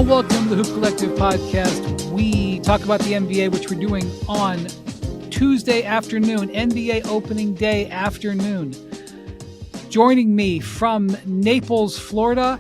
and welcome to the Hoop Collective podcast. We talk about the NBA, which we're doing on Tuesday afternoon, NBA opening day afternoon. Joining me from Naples, Florida,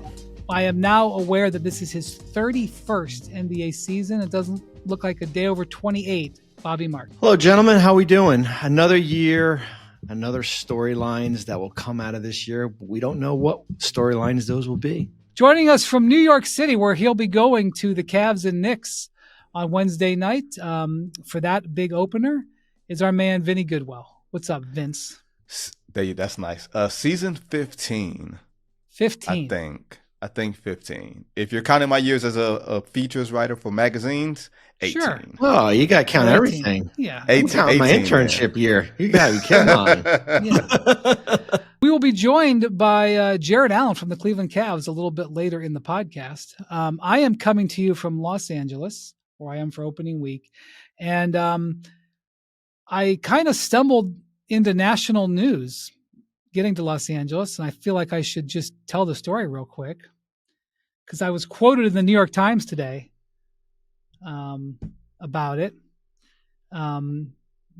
I am now aware that this is his 31st NBA season. It doesn't look like a day over 28. Bobby Martin. Hello, gentlemen. How we doing? Another year, another storylines that will come out of this year. We don't know what storylines those will be. Joining us from New York City, where he'll be going to the Cavs and Knicks on Wednesday night for that big opener, is our man, Vinny Goodwill. What's up, Vince? That's nice. Season 15. 15. I think 15. If you're counting my years as a features writer for magazines, 18. Sure. Oh, you got to count 18. everything. Yeah. 18, I'm counting my internship year. You got to be kidding on. Yeah. We will be joined by Jarrett Allen from the Cleveland Cavs a little bit later in the podcast. I am coming to you from Los Angeles, where I am for opening week. And I kind of stumbled into national news getting to Los Angeles, and I feel like I should just tell the story real quick because I was quoted in the New York Times today about it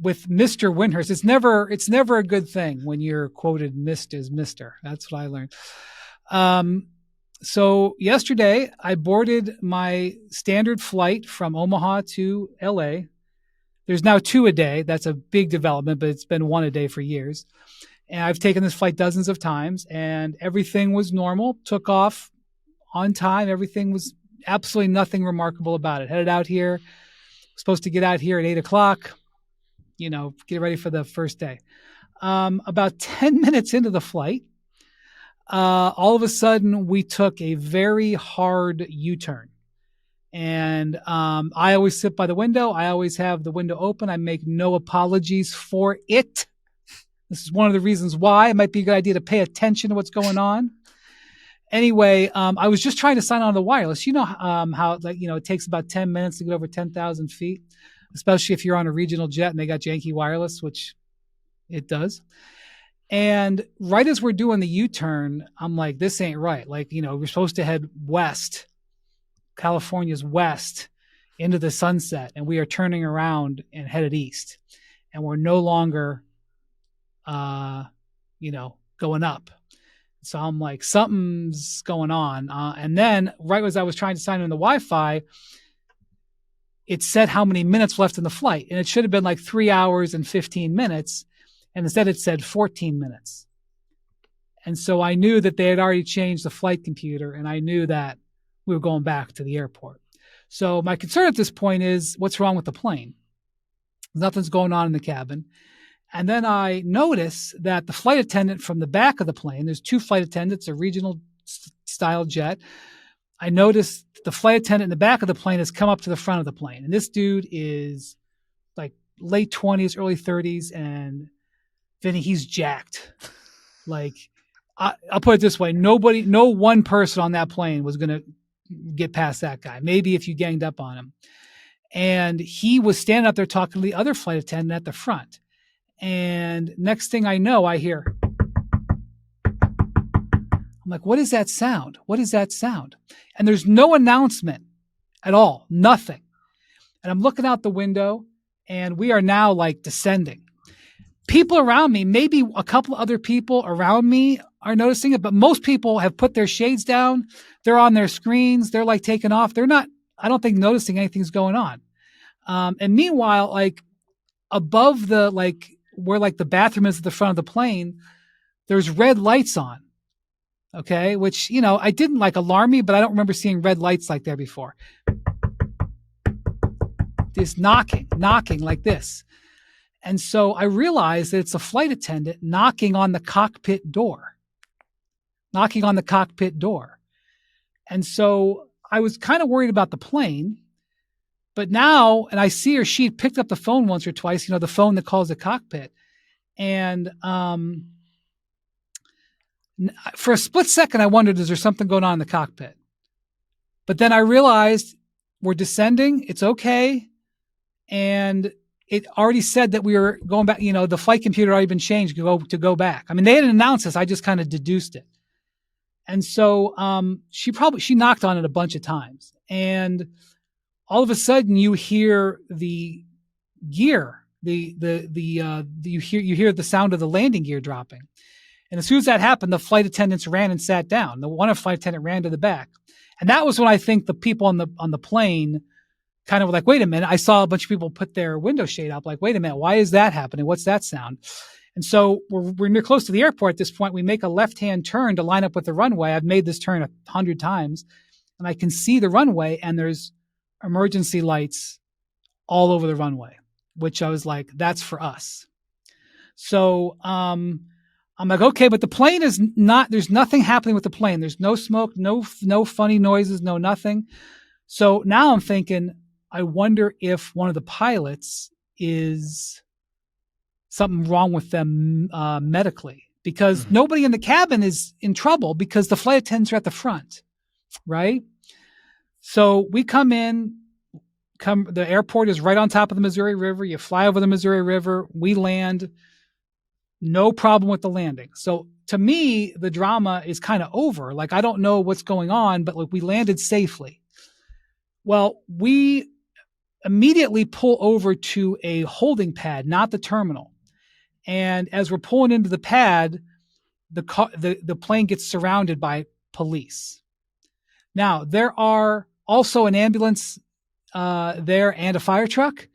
with Mr. Windhorst. It's never a good thing when you're quoted Mr. as Mr. That's what I learned. So yesterday I boarded my standard flight from Omaha to LA. There's now 2 a day. That's a big development, but it's been 1 a day for years. And I've taken this flight dozens of times, and everything was normal. Took off on time. Everything was absolutely nothing remarkable about it. Headed out here. Supposed to get out here at 8 o'clock. Get ready for the first day. About 10 minutes into the flight, all of a sudden we took a very hard U-turn. And I always sit by the window. I always have the window open. I make no apologies for it. This is one of the reasons why it might be a good idea to pay attention to what's going on. Anyway, I was just trying to sign on the wireless. You know how it takes about 10 minutes to get over 10,000 feet, especially if you're on a regional jet and they got Yankee wireless, which it does. And right as we're doing the U-turn, I'm like, this ain't right. We're supposed to head west, California's west into the sunset, and we are turning around and headed east. And we're no longer going up. So I'm like, something's going on. And then right as I was trying to sign in the Wi-Fi, it said how many minutes left in the flight. And it should have been like 3 hours and 15 minutes. And instead it said 14 minutes. And so I knew that they had already changed the flight computer, and I knew that we were going back to the airport. So my concern at this point is, what's wrong with the plane? Nothing's going on in the cabin. And then I notice that the flight attendant from the back of the plane, there's 2 flight attendants, a regional style jet. I noticed the flight attendant in the back of the plane has come up to the front of the plane. And this dude is like late 20s, early 30s. And Vinny, he's jacked. I'll put it this way. No one person on that plane was going to get past that guy. Maybe if you ganged up on him. And he was standing up there talking to the other flight attendant at the front. And next thing I know, I hear, I'm like, what is that sound? What is that sound? And there's no announcement at all, nothing. And I'm looking out the window, and we are now descending. People around me, maybe a couple other people around me are noticing it, but most people have put their shades down. They're on their screens. They're taking off. They're not, I don't think, noticing anything's going on. And meanwhile, above the, where the bathroom is at the front of the plane, there's red lights on. Okay. Which, I didn't alarm me, but I don't remember seeing red lights like there before. This knocking like this. And so I realized that it's a flight attendant knocking on the cockpit door. And so I was kind of worried about the plane. But now, and I see her, she had picked up the phone once or twice, the phone that calls the cockpit. And for a split second, I wondered, is there something going on in the cockpit? But then I realized we're descending. It's okay. And it already said that we were going back. The flight computer had already been changed to go back. I mean, they hadn't announced this. I just kind of deduced it. And so she knocked on it a bunch of times. And all of a sudden you hear the gear, you hear the sound of the landing gear dropping. And as soon as that happened, the flight attendants ran and sat down. The one flight attendant ran to the back. And that was when I think the people on the plane kind of were like, wait a minute. I saw a bunch of people put their window shade up, like, wait a minute, why is that happening? What's that sound? And so we're near close to the airport at this point. We make a left-hand turn to line up with the runway. I've made this turn 100 times, and I can see the runway, and there's emergency lights all over the runway, which I was like, that's for us. So I'm like, okay, but the plane is not, there's nothing happening with the plane. There's no smoke, no funny noises, no nothing. So now I'm thinking, I wonder if one of the pilots is something wrong with them medically, because nobody in the cabin is in trouble because the flight attendants are at the front, right? So we the airport is right on top of the Missouri River. You fly over the Missouri River. We land. No problem with the landing. So to me, the drama is kind of over. Like, I don't know what's going on, but like, we landed safely. Well, we immediately pull over to a holding pad, not the terminal. And as we're pulling into the pad, the plane gets surrounded by police. Now, there are also an ambulance there and a fire truck,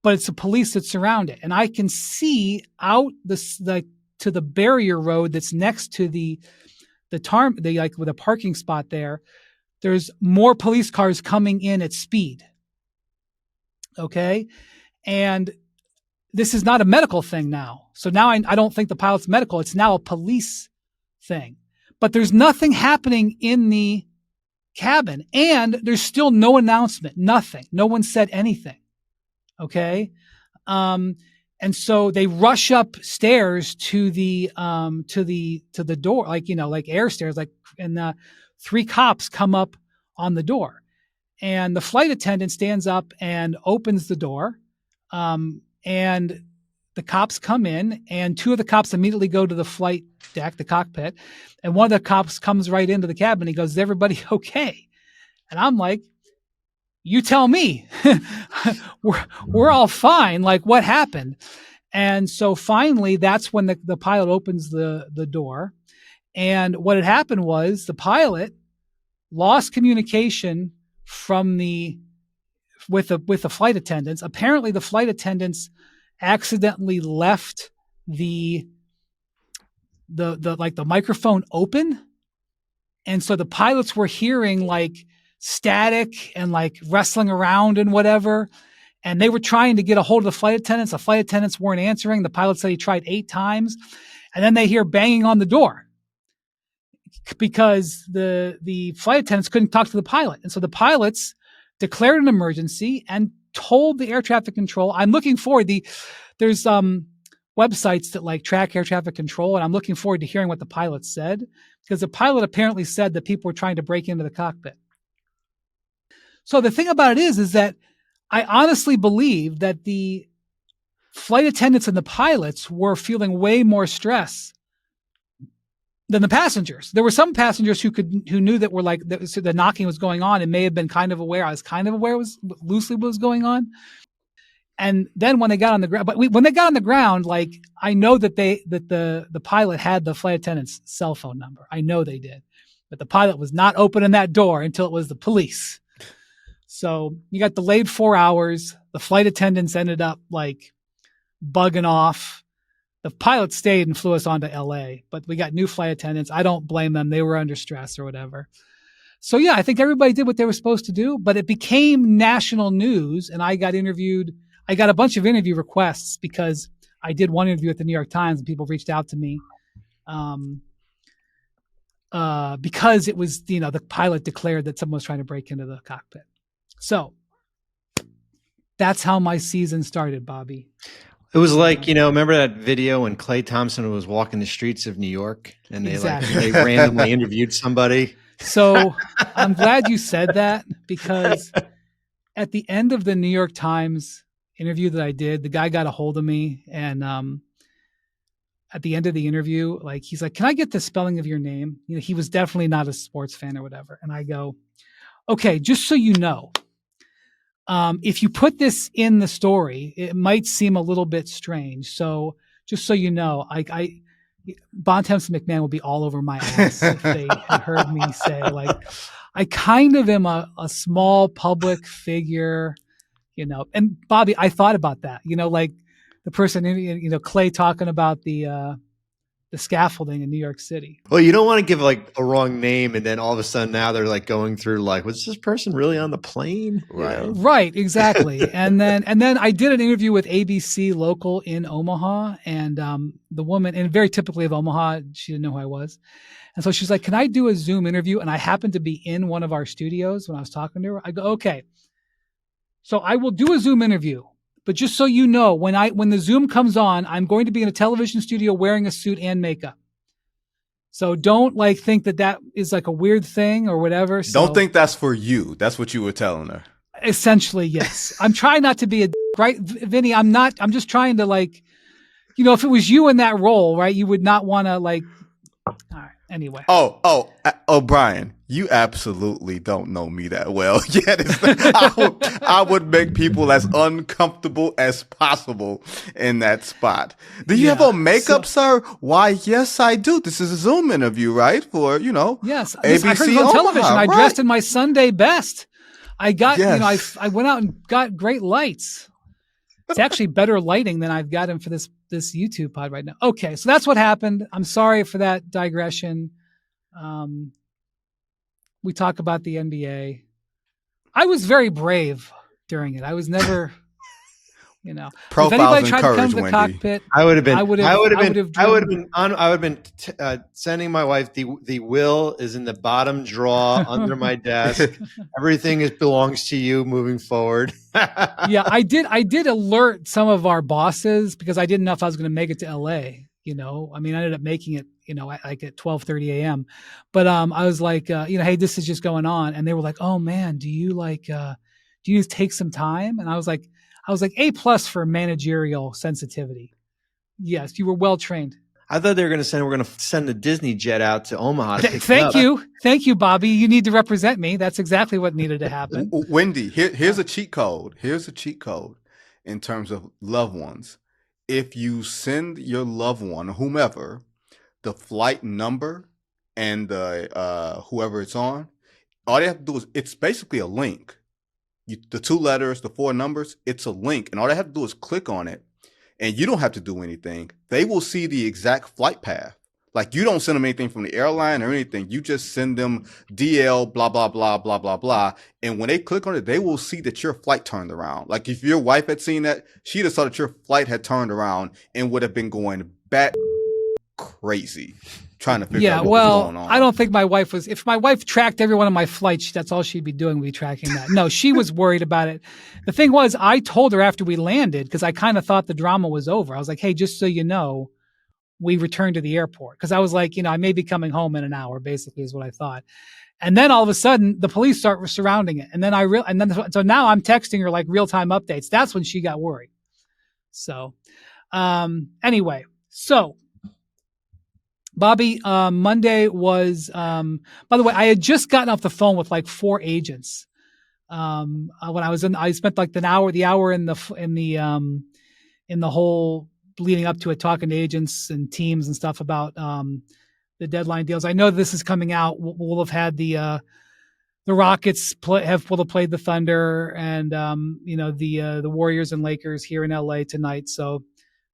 but it's the police that surround it. And I can see out to the barrier road that's next to the with a parking spot there. There's more police cars coming in at speed. Okay. And this is not a medical thing now. So now I don't think the pilot's medical. It's now a police thing. But there's nothing happening in the cabin, and there's still no announcement, nothing. No one said anything. Okay. And so they rush upstairs to the door, like air stairs, and 3 cops come up on the door, and the flight attendant stands up and opens the door. And the cops come in, and 2 of the cops immediately go to the flight deck, the cockpit. And one of the cops comes right into the cabin. He goes, "Is everybody okay?" And I'm like, you tell me. we're all fine. Like, what happened? And so finally, that's when the pilot opens the door. And what had happened was the pilot lost communication with the flight attendants. Apparently, the flight attendants accidentally left the microphone open, and so the pilots were hearing like static and like wrestling around and whatever. And they were trying to get a hold of the flight attendants. The flight attendants weren't answering. The pilot said he tried 8 times, and then they hear banging on the door because the flight attendants couldn't talk to the pilot, and so the pilots declared an emergency and told the air traffic control. I'm looking forward. There's websites that like track air traffic control, and I'm looking forward to hearing what the pilot said, because the pilot apparently said that people were trying to break into the cockpit. So the thing about it is that I honestly believe that the flight attendants and the pilots were feeling way more stress than the passengers. There were some passengers who knew that were like the knocking was going on and may have been kind of aware. I was kind of aware loosely what was going on. And then when they got on the ground, when they got on the ground, like, I know that the pilot had the flight attendant's cell phone number. I know they did, but the pilot was not opening that door until it was the police. So you got delayed 4 hours. The flight attendants ended up like bugging off. The pilot stayed and flew us on to LA, but we got new flight attendants. I don't blame them. They were under stress or whatever. So yeah, I think everybody did what they were supposed to do, but it became national news, and I got interviewed. I got a bunch of interview requests because I did one interview at the New York Times, and people reached out to me because it was, the pilot declared that someone was trying to break into the cockpit. So that's how my season started, Bobby. It was like, remember that video when Klay Thompson was walking the streets of New York and they randomly interviewed somebody? So I'm glad you said that, because at the end of the New York Times interview that I did, the guy got a hold of me, and at the end of the interview, like he's like, "Can I get the spelling of your name?" You know, he was definitely not a sports fan or whatever. And I go, "Okay, just so you know, if you put this in the story, it might seem a little bit strange. So just so you know, Bontemps and McMahon would be all over my ass if they had heard me say, like, I kind of am a small public figure, you know." And Bobby, I thought about that, you know, like the person, you know, Clay talking about the scaffolding in New York City. Well, you don't want to give like a wrong name, and then all of a sudden now they're like going through like, was this person really on the plane? Right. Right, exactly. and then I did an interview with ABC local in Omaha, and the woman, and very typically of Omaha, she didn't know who I was. And so she's like, "Can I do a Zoom interview?" And I happened to be in one of our studios when I was talking to her. I go, "Okay. So I will do a Zoom interview, but just so you know, when the Zoom comes on, I'm going to be in a television studio wearing a suit and makeup. So don't like think that is like a weird thing or whatever." So, Don't think that's for you. That's what you were telling her. Essentially, yes. I'm trying not to be right, Vinny. I'm not. I'm just trying to, like, you know, if it was you in that role, right, you would not want to, like. All right. Anyway. Brian, you absolutely don't know me that well yet. I would make people as uncomfortable as possible in that spot. Do you have on makeup, sir? Why, yes, I do. This is a Zoom interview, right? For, you know, yes, ABC I heard it on Omaha, television. I dressed in my Sunday best. I got, yes. You know, I went out and got great lights. It's actually better lighting than I've gotten for this YouTube pod right now. Okay, so that's what happened. I'm sorry for that digression. We talk about the NBA. I was very brave during it. I was never, you know, profiles if anybody tried to come to the Wendy. cockpit, I would have been sending my wife the will is in the bottom drawer under my desk. Everything belongs to you moving forward. Yeah, I did alert some of our bosses because I didn't know if I was going to make it to LA. You know, I mean, I ended up making it, you know, like at 12:30 a.m. But I was like, you know, hey, this is just going on, and they were like, "Oh man, do you take some time?" And I was like A+ for managerial sensitivity. Yes, you were well trained. I thought they were going to send the Disney jet out to Omaha. To pick Thank you, Bobby. You need to represent me. That's exactly what needed to happen. Wendy, here's a cheat code. Here's a cheat code in terms of loved ones. If you send your loved one, whomever, the flight number and the whoever it's on, all they have to do is, it's basically a link. The 2 letters, the 4 numbers, it's a link, and all they have to do is click on it, and you don't have to do anything. They will see the exact flight path. Like, you don't send them anything from the airline or anything. You just send them DL, blah, blah, blah, blah, blah, blah. And when they click on it, they will see that your flight turned around. Like, if your wife had seen that, she'd have saw that your flight had turned around and would have been going bat crazy trying to figure out what was going on. I don't think my wife was. If my wife tracked every one of my flights, that's all she'd be doing, would be tracking that. No, she was worried about it. The thing was, I told her after we landed, because I kind of thought the drama was over. I was like, hey, just so you know, we returned to the airport. Because I was like, you know, I may be coming home in an hour, basically, is what I thought. And then all of a sudden, the police start surrounding it. And then so now I'm texting her like real-time updates. That's when she got worried. So, anyway, so Bobby, Monday was, by the way, I had just gotten off the phone with like 4 agents. When I spent like the hour in the whole leading up to it, talking to agents and teams and stuff about, the deadline deals. I know this is coming out. We'll have had the Rockets will have played the Thunder and, you know, the Warriors and Lakers here in LA tonight. So,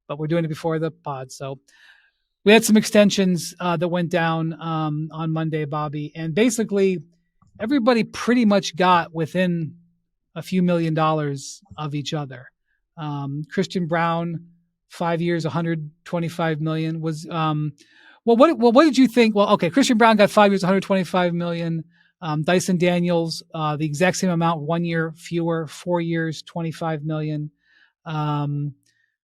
but we're doing it before the pod. So, we had some extensions that went down on Monday, Bobby, and basically everybody pretty much got within a few $1 million of each other. Christian Brown, 5 years, $125 million was. What did you think? Well, okay, Christian Brown got 5 years, $125 million. Dyson Daniels, the exact same amount, 1 year fewer, 4 years, $25 million.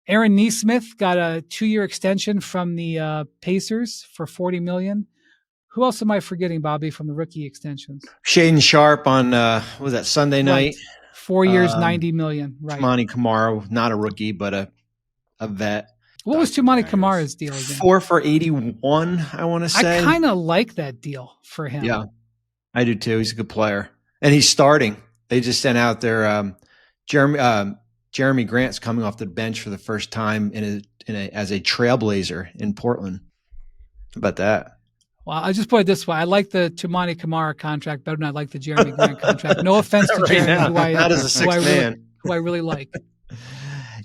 Aaron Nesmith got a 2-year extension from the Pacers for $40 million. Who else am I forgetting, Bobby, from the rookie extensions? Shaden Sharp on what was that Sunday night? 4 years, $90 million. Right. Monty Camaro, not a rookie, but a vet. What was Dyson Tumani Daniels. Kamara's deal again? 4 for 81, I want to say. I kind of like that deal for him. Yeah, I do too. He's a good player, and he's starting. They just sent out their Jeremy Grant's coming off the bench for the first time as a trailblazer in Portland. How about that? Well, I just put it this way: I like the Tumani Kamara contract better than I like the Jeremy Grant contract. No offense to Right Jeremy, now, not as a sixth man. who I really like.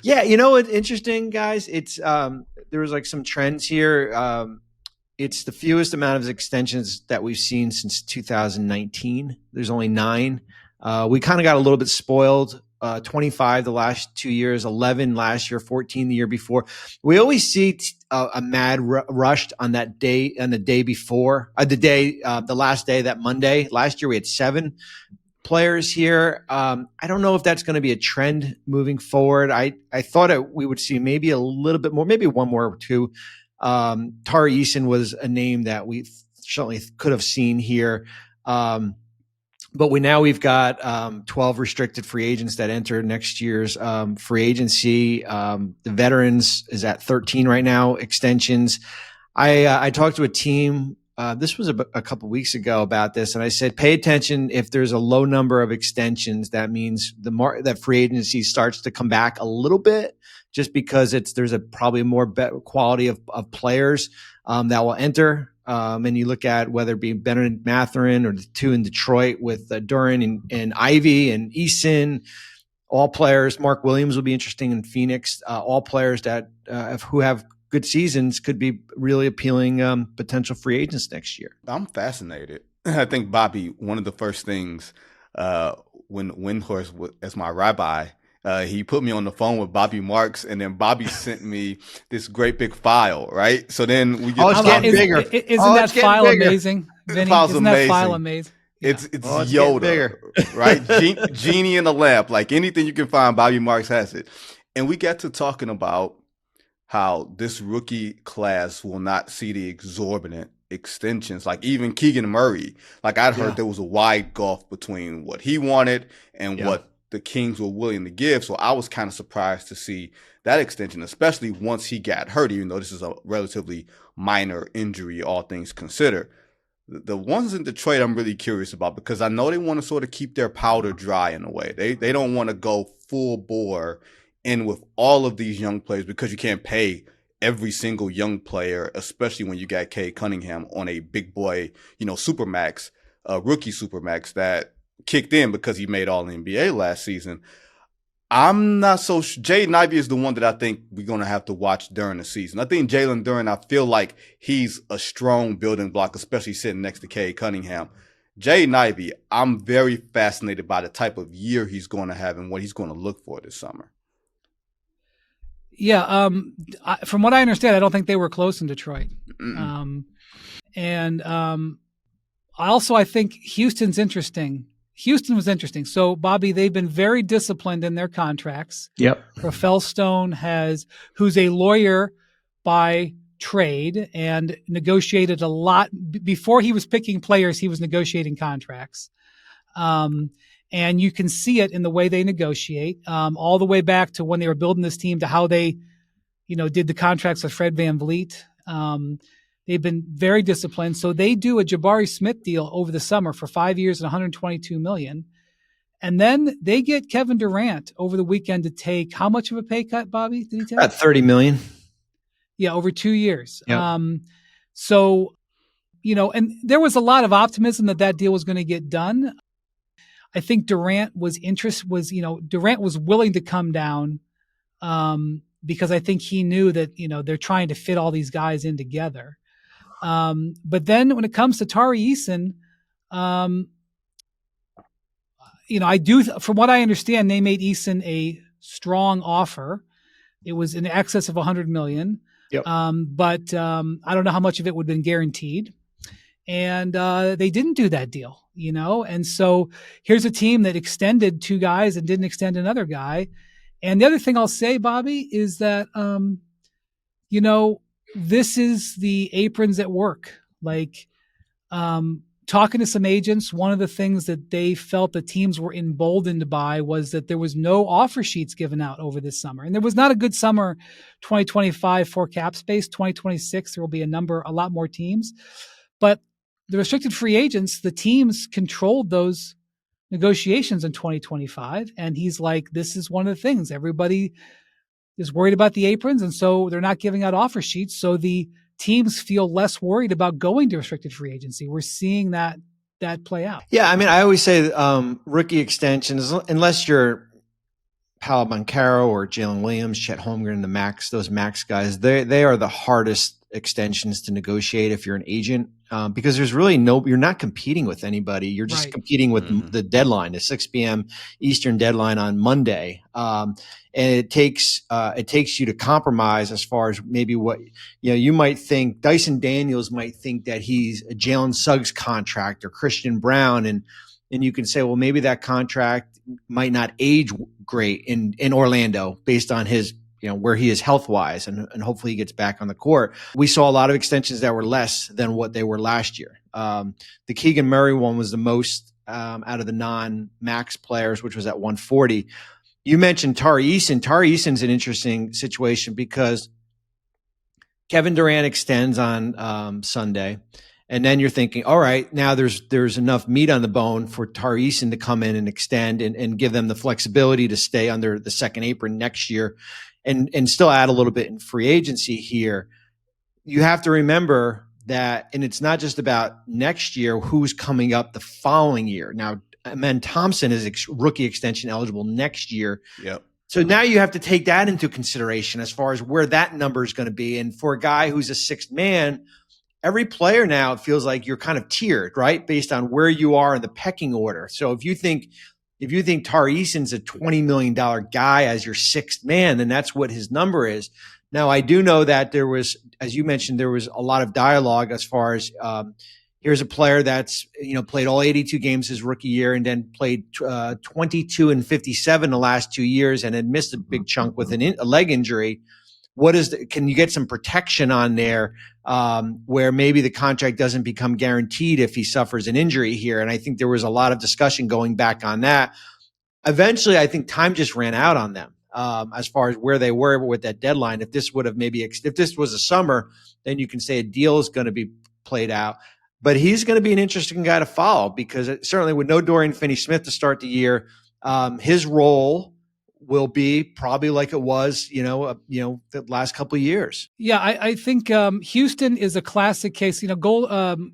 Yeah, you know what's interesting, guys? It's there was like some trends here. It's the fewest amount of extensions that we've seen since 2019. There's only 9. We kind of got a little bit spoiled. 25 the last 2 years, 11 last year, 14 the year before. We always see a mad rush on that day, on the day before, the last day, that Monday. Last year we had 7 players here. I don't know if that's going to be a trend moving forward. I thought we would see maybe a little bit more, maybe one more or two. Tari Eason was a name that we certainly could have seen here. But we've got 12 restricted free agents that enter next year's free agency. The veterans is at 13 right now, extensions. I talked to a team, this was a couple of weeks ago, about this, and I said, pay attention. If there's a low number of extensions, that means that free agency starts to come back a little bit, just because there's probably more quality of players that will enter. And you look at whether it be Bennett Mathurin or the 2 in Detroit with Duran and Ivy and Eason, all players. Mark Williams will be interesting in Phoenix. All players that who have good seasons could be really appealing potential free agents next year. I'm fascinated. I think, Bobby, one of the first things when Windhorst, as my rabbi, he put me on the phone with Bobby Marks, and then Bobby sent me this great big file, right? So then we get it's getting bigger. Isn't that file amazing, Vinny? Isn't that file amazing? Yeah. It's Yoda, right? Genie in the lamp. Like anything you can find, Bobby Marks has it. And we got to talking about how this rookie class will not see the exorbitant extensions. Like even Keegan Murray, like I'd heard there was a wide gulf between what he wanted and what the Kings were willing to give. So I was kind of surprised to see that extension, especially once he got hurt, even though this is a relatively minor injury, all things considered. The ones in Detroit I'm really curious about, because I know they want to sort of keep their powder dry in a way. They don't want to go full bore in with all of these young players, because you can't pay every single young player, especially when you got Cade Cunningham on a big boy, supermax, rookie supermax that kicked in because he made all NBA last season. I'm not so sure. Jaden Ivey is the one that I think we're going to have to watch during the season. I think Jalen Duren, I feel like he's a strong building block, especially sitting next to Cade Cunningham. Jaden Ivey, I'm very fascinated by the type of year he's going to have and what he's going to look for this summer. Yeah, from what I understand, I don't think they were close in Detroit. I think Houston's interesting. Houston was interesting. So, Bobby, they've been very disciplined in their contracts. Yep. Rafael Stone who's a lawyer by trade and negotiated a lot. Before he was picking players, he was negotiating contracts. And you can see it in the way they negotiate, all the way back to when they were building this team to how they, did the contracts with Fred VanVleet. They've been very disciplined. So they do a Jabari Smith deal over the summer for 5 years and $122 million. And then they get Kevin Durant over the weekend to take how much of a pay cut, Bobby? Did he take? About $30 million. Yeah, over 2 years. Yep. And there was a lot of optimism that deal was going to get done. I think Durant was willing to come down because I think he knew that, they're trying to fit all these guys in together. But then when it comes to Tari Eason, from what I understand, they made Eason a strong offer. It was in excess of $100 million. Yep. But I don't know how much of it would have been guaranteed. And they didn't do that deal, And so here's a team that extended 2 guys and didn't extend another guy. And the other thing I'll say, Bobby, is that, this is the aprons at work. Like talking to some agents, one of the things that they felt the teams were emboldened by was that there was no offer sheets given out over this summer. And there was not a good summer 2025 for cap space. 2026, there will be a lot more teams. But the restricted free agents, the teams controlled those negotiations in 2025. And he's like, this is one of the things. Everybody is worried about the aprons, and so they're not giving out offer sheets. So the teams feel less worried about going to restricted free agency. We're seeing that play out. Yeah, I mean, I always say rookie extensions, unless you're Paolo Banchero or Jalen Williams, Chet Holmgren, those max guys, they are the hardest extensions to negotiate if you're an agent, because there's really you're not competing with anybody. You're just competing with the deadline, the 6 p.m. Eastern deadline on Monday. And it takes you to compromise as far as maybe what, you might think Dyson Daniels might think that he's a Jalen Suggs contract or Christian Brown. And you can say, well, maybe that contract might not age great in Orlando based on his, where he is health wise, and hopefully he gets back on the court. We saw a lot of extensions that were less than what they were last year. The Keegan Murray one was the most out of the non-max players, which was at 140. You mentioned Tari Eason. Tari Eason's an interesting situation because Kevin Durant extends on Sunday. And then you're thinking, all right, now there's enough meat on the bone for Tari Eason to come in and extend and give them the flexibility to stay under the second apron next year and still add a little bit in free agency here. You have to remember that, and it's not just about next year, who's coming up the following year. Now, Amen Thompson is rookie extension eligible next year. Yep. So now you have to take that into consideration as far as where that number is going to be. And for a guy who's a sixth man, every player now, it feels like you're kind of tiered, right? Based on where you are in the pecking order. So if you think Tari Eason's a $20 million guy as your sixth man, then that's what his number is. Now, I do know that there was, as you mentioned, there was a lot of dialogue as far as here's a player that's, played all 82 games his rookie year and then played 22 and 57 the last 2 years and had missed a big chunk with a leg injury. Can you get some protection on there where maybe the contract doesn't become guaranteed if he suffers an injury here? And I think there was a lot of discussion going back on that. Eventually, I think time just ran out on them as far as where they were with that deadline. If this was a summer, then you can say a deal is going to be played out. But he's going to be an interesting guy to follow because certainly with no Dorian Finney-Smith to start the year, his role will be probably like it was, the last couple of years. Yeah, I think Houston is a classic case. The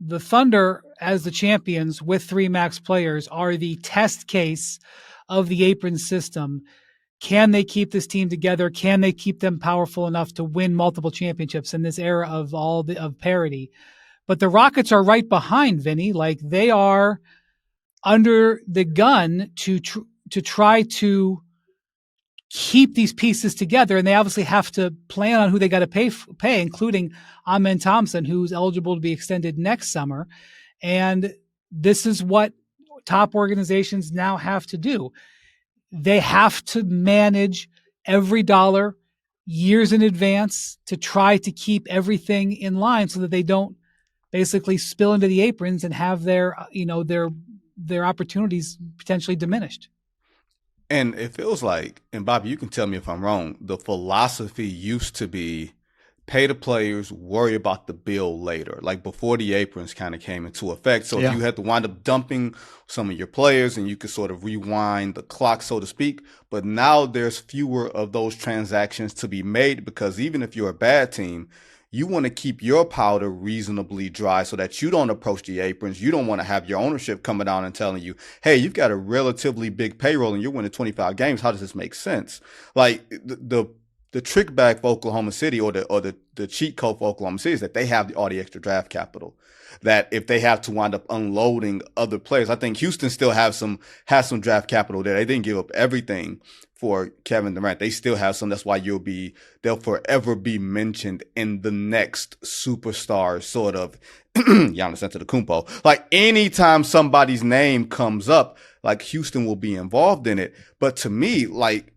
Thunder as the champions with 3 max players are the test case of the apron system. Can they keep this team together? Can they keep them powerful enough to win multiple championships in this era of parity? But the Rockets are right behind, Vinny. Like they are under the gun to try to keep these pieces together. And they obviously have to plan on who they got to pay, including Amen Thompson, who's eligible to be extended next summer. And this is what top organizations now have to do. They have to manage every dollar years in advance to try to keep everything in line so that they don't basically spill into the aprons and have their opportunities potentially diminished. And it feels like, and Bobby, you can tell me if I'm wrong, the philosophy used to be pay the players, worry about the bill later, like before the aprons kind of came into effect. So if you had to wind up dumping some of your players and you could sort of rewind the clock, so to speak. But now there's fewer of those transactions to be made because even if you're a bad team, you want to keep your powder reasonably dry so that you don't approach the aprons. You don't want to have your ownership coming down and telling you, hey, you've got a relatively big payroll and you're winning 25 games. How does this make sense? Like the trick bag for Oklahoma City or the cheat code for Oklahoma City is that they have all the extra draft capital. That if they have to wind up unloading other players, I think Houston still has some draft capital there. They didn't give up everything for Kevin Durant. They still have some. That's why they'll forever be mentioned in the next superstar sort of Giannis Antetokounmpo. Like anytime somebody's name comes up, like Houston will be involved in it. But to me, like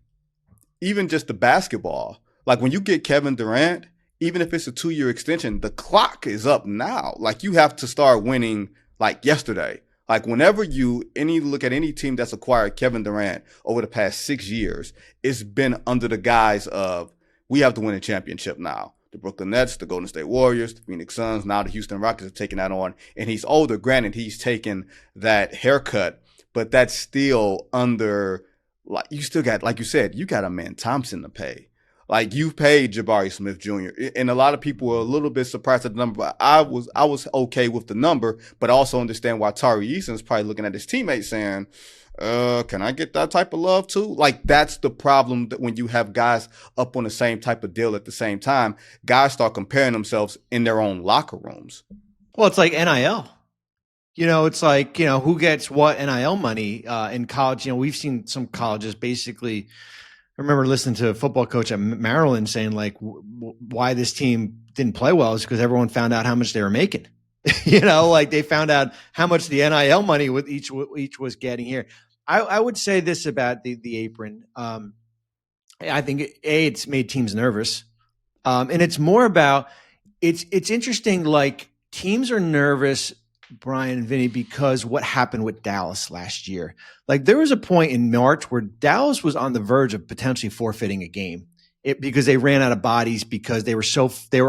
even just the basketball, like when you get Kevin Durant, even if it's a 2-year extension, the clock is up now. Like, you have to start winning like yesterday. Like, whenever you look at any team that's acquired Kevin Durant over the past 6 years, it's been under the guise of, we have to win a championship now. The Brooklyn Nets, the Golden State Warriors, the Phoenix Suns, now the Houston Rockets are taking that on. And he's older. Granted, he's taken that haircut, but that's still under, like, you still got, like you said, you got a man Thompson to pay. Like, you've paid Jabari Smith Jr. And a lot of people were a little bit surprised at the number. But I was okay with the number, but I also understand why Tari Eason's probably looking at his teammates saying, can I get that type of love too? Like, that's the problem, that when you have guys up on the same type of deal at the same time, guys start comparing themselves in their own locker rooms. Well, it's like NIL. It's like, who gets what NIL money in college. We've seen some colleges basically. I remember listening to a football coach at Maryland saying, like, why this team didn't play well is because everyone found out how much they were making. Like, they found out how much the NIL money with each was getting here. I would say this about the apron. I think it's made teams nervous, and it's more about it's interesting. Like, teams are nervous, Brian and Vinny, because what happened with Dallas last year. Like, there was a point in March where Dallas was on the verge of potentially forfeiting a game because they ran out of bodies, because they were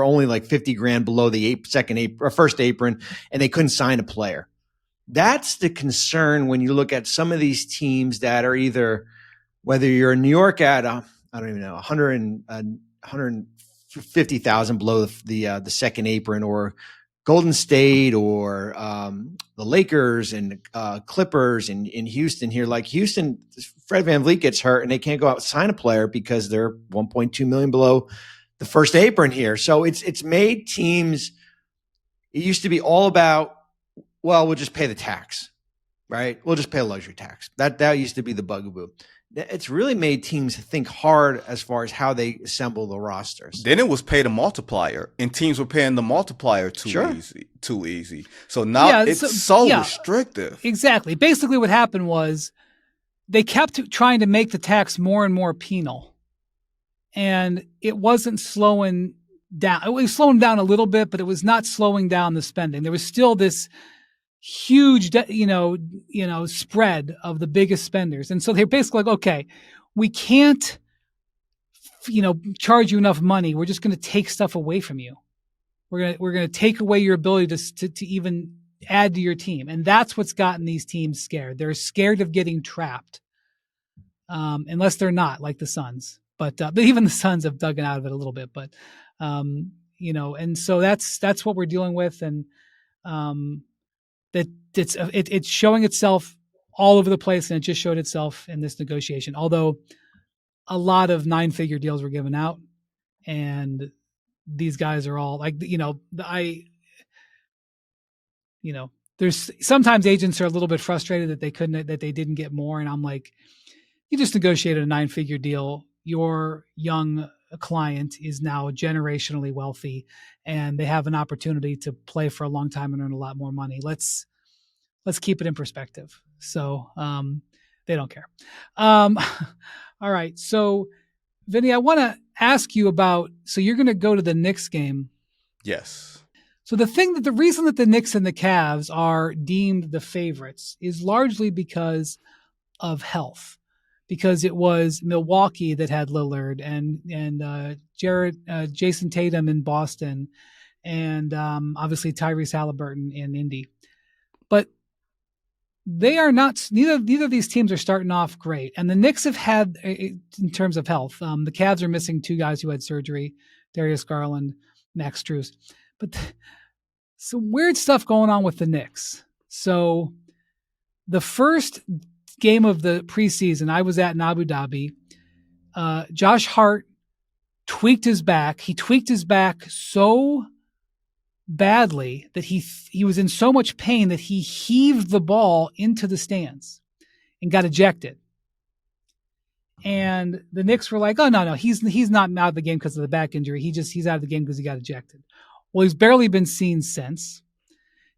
only like $50,000 below the first apron, and they couldn't sign a player. That's the concern when you look at some of these teams that are either, whether you're in New York at I don't even know 150,000 below the second apron, or Golden State, or the Lakers and Clippers in Houston here. Like, Houston, Fred VanVleet gets hurt and they can't go out and sign a player because they're $1.2 million below the first apron here. So it's made teams. It used to be all about, well, we'll just pay the tax, right? We'll just pay a luxury tax. That used to be the bugaboo. It's really made teams think hard as far as how they assemble the rosters. Then it was pay the multiplier, and teams were paying the multiplier too easy. So now it's so restrictive. Exactly. Basically, what happened was they kept trying to make the tax more and more penal, and it wasn't slowing down. It was slowing down a little bit, but it was not slowing down the spending. There was still this huge, spread of the biggest spenders. And so they're basically like, okay, we can't, charge you enough money. We're just going to take stuff away from you. We're going to take away your ability to even add to your team. And that's what's gotten these teams scared. They're scared of getting trapped. Unless they're not like the Suns, but even the Suns have dug out of it a little bit, but, and so that's what we're dealing with. And, that it's showing itself all over the place, and it just showed itself in this negotiation. Although a lot of 9-figure deals were given out, and these guys are all like, there's sometimes agents are a little bit frustrated that they didn't get more, and I'm like, you just negotiated a 9-figure deal. Your young client is now generationally wealthy, and they have an opportunity to play for a long time and earn a lot more money. Let's keep it in perspective. So they don't care. All right. So Vinny, I want to ask you about, so you're going to go to the Knicks game. Yes. So the reason that the Knicks and the Cavs are deemed the favorites is largely because of health. Because it was Milwaukee that had Lillard and Jason Tatum in Boston, and obviously Tyrese Halliburton in Indy. But they are not. Neither of these teams are starting off great. And the Knicks have had, in terms of health, the Cavs are missing 2 guys who had surgery: Darius Garland, Max Strus. But some weird stuff going on with the Knicks. So the first game of the preseason I was at in Abu Dhabi, Josh Hart tweaked his back. He tweaked his back so badly that he was in so much pain that he heaved the ball into the stands and got ejected. And the Knicks were like, oh, no, he's not out of the game because of the back injury. He's out of the game because he got ejected. Well, he's barely been seen since.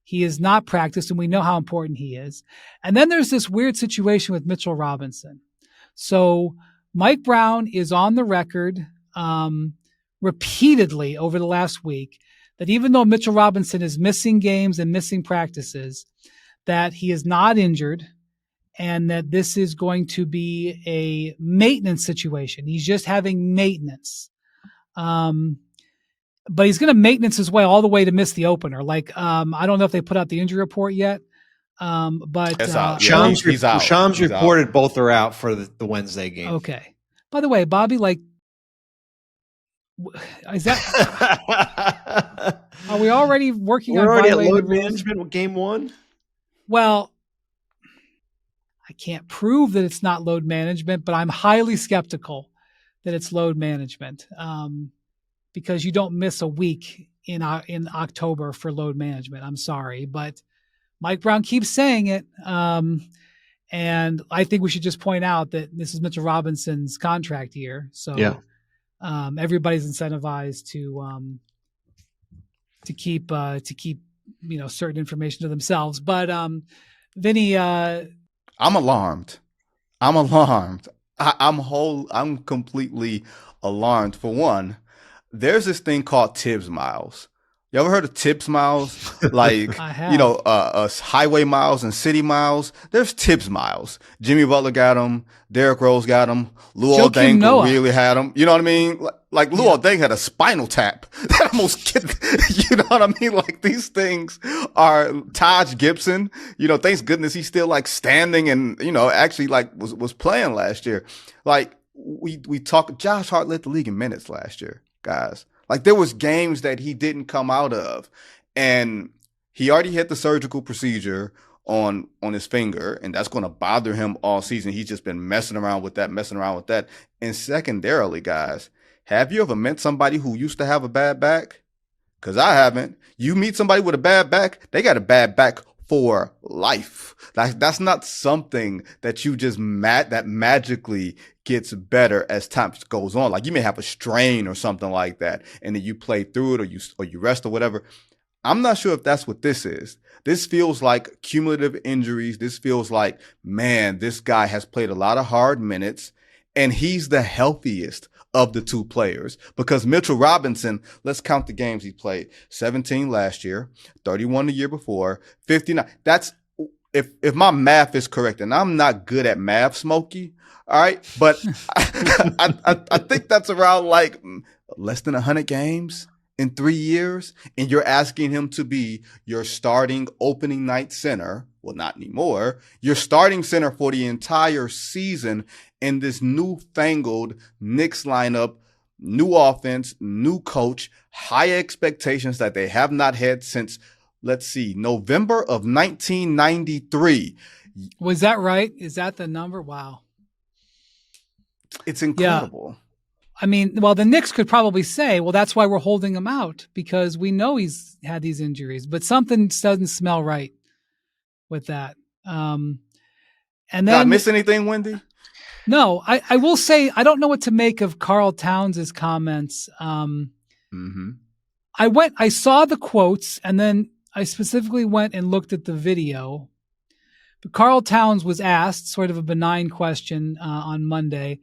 He has not practiced, and we know how important he is. And then there's this weird situation with Mitchell Robinson. So Mike Brown is on the record repeatedly over the last week that even though Mitchell Robinson is missing games and missing practices, that he is not injured and that this is going to be a maintenance situation. He's just having maintenance. But he's going to maintenance his way all the way to miss the opener. Like, I don't know if they put out the injury report yet. But It's out. Shams out. Shams reported both are out for the Wednesday game. Okay. By the way, Bobby, like, is that? Are we already working We're on already at violating load the rules? management with game one? Well, I can't prove that it's not load management, but I'm highly skeptical that it's load management because you don't miss a week in October for load management. I'm sorry, but Mike Brown keeps saying it. And I think we should just point out that this is Mitchell Robinson's contract year. So everybody's incentivized to keep certain information to themselves. But Vinny, I'm alarmed. I'm completely alarmed. For one, there's this thing called Tibbs miles. You ever heard of Tibbs miles? Like, I have. Highway miles and city miles. There's Tibbs miles. Jimmy Butler got them. Derrick Rose got them. Lou Aldeng really had them. You know what I mean? Like Lou Aldeng had a spinal tap. That almost, you know what I mean? Like, these things are Taj Gibson. Thank goodness he's still like standing and, actually like was playing last year. Like, we talked, Josh Hart led the league in minutes last year, guys. Like, there was games that he didn't come out of, and he already had the surgical procedure on his finger, and that's going to bother him all season. He's just been messing around with that. And secondarily, guys, have you ever met somebody who used to have a bad back? Because I haven't. You meet somebody with a bad back, they got a bad back for life. Like, that's not something that you just that magically gets better as time goes on. Like, you may have a strain or something like that, and then you play through it, or you rest or whatever. I'm not sure if that's what this is. This feels like cumulative injuries. This feels like, man, this guy has played a lot of hard minutes, and he's the healthiest of the two players, because Mitchell Robinson, let's count the games he played. 17 last year, 31 the year before, 59. That's, if my math is correct, and I'm not good at math, Smokey, all right, but I think that's around like less than 100 games in 3 years, and you're asking him to be your starting opening night center. Well, not anymore. Your starting center for the entire season in this newfangled Knicks lineup, new offense, new coach, high expectations that they have not had since, let's see, November of 1993. Was that right? Is that the number? Wow. It's incredible. Yeah. I mean, well, the Knicks could probably say, well, that's why we're holding him out, because we know he's had these injuries, but something doesn't smell right with that. And then, did I miss anything, Wendy? No, I will say, I don't know what to make of Karl Towns' comments. I saw the quotes, and then I specifically went and looked at the video. But Karl Towns was asked sort of a benign question on Monday